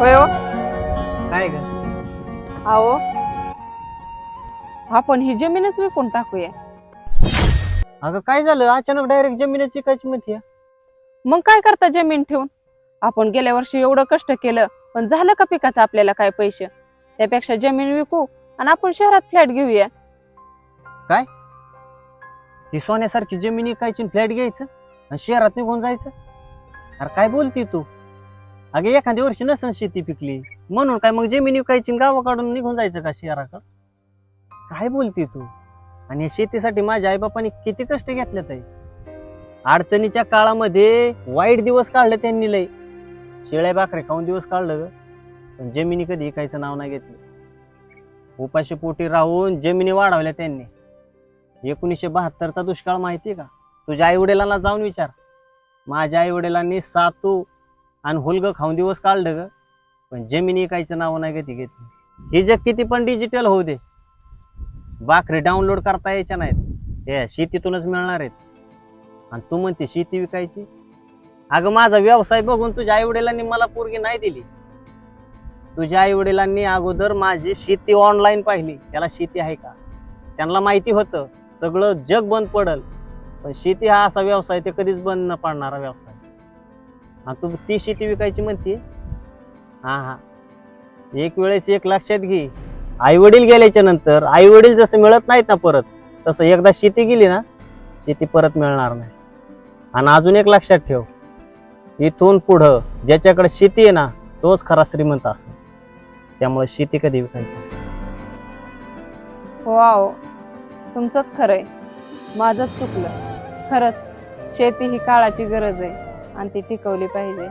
होय हो. काय ग? अहो आपण ही जमीनच विकून टाकूया. अगं काय झालं अचानक डायरेक्ट जमिनीची विकायची म्हणते? मग काय करता जमीन ठेवून? आपण गेल्या वर्षी एवढं कष्ट केलं पण झालं का पिकाचं आपल्याला काय पैसे? त्यापेक्षा जमीन विकू आणि आपण शहरात फ्लॅट घेऊया. ही सोन्यासारखी जमीन विकायची फ्लॅट घ्यायचं आणि शहरात निघून जायचं? अरे काय बोलती तू? अगे एखाद्या वर्षी नसन शेती पिकली म्हणून काय मग जमीन विकायची गावा काढून निघून जायचं का शहराकडं? काय बोलती तू? आणि शेतीसाठी माझ्या आईबापांनी किती कष्ट घेतलेत आहे. अडचणीच्या काळामध्ये वाईट दिवस काढले त्यांनी लय. शेळ्या बाकरे खाऊन दिवस काढलं ग, पण जमिनी कधी विकायचं नाव नाही घेतलं. उपाशी पोटी राहून जमिनी वाढवल्या त्यांनी. 1972चा दुष्काळ माहितीये का? तुझ्या आई वडिलांना जाऊन विचार. माझ्या आई वडिलांनी सातू आणि हुलग खाऊन दिवस काढलं ग, पण जमिनी विकायचं नाव नाही घेतली. हे जग किती पण डिजिटल होऊ दे, बाकरी डाउनलोड करता यायच्या नाहीत, हे शेतीतूनच मिळणार आहेत. आणि तू म्हणते शेती विकायची? अगं माझा व्यवसाय बघून तुझ्या आई वडिलांनी मला पोरगी नाही दिली. तुझ्या आई वडिलांनी अगोदर माझी शेती ऑनलाईन पाहिली, त्याला शेती आहे का. त्यांना माहिती होतं सगळं जग बंद पडल, पण शेती हा असा व्यवसाय ते कधीच बंद न पडणारा व्यवसाय. आणि तू ती शेती विकायची म्हणते? हा, एक वेळेस एक लक्षात घे, आई वडील गेल्याच्या नंतर आई वडील जसं मिळत नाहीत ना परत, तसं एकदा शेती गेली ना शेती परत मिळणार नाही. आणि अजून एक लक्षात ठेव, इथून पुढं ज्याच्याकडे शेती आहे ना तोच खरा श्रीमंत असतो. त्यामुळे शेती कधी विकायची? हो आओ, तुमचंच खरंय, माझंच चुकलं. खरंच शेती ही काळाची गरज आहे आणि ती टिकवली पाहिजे.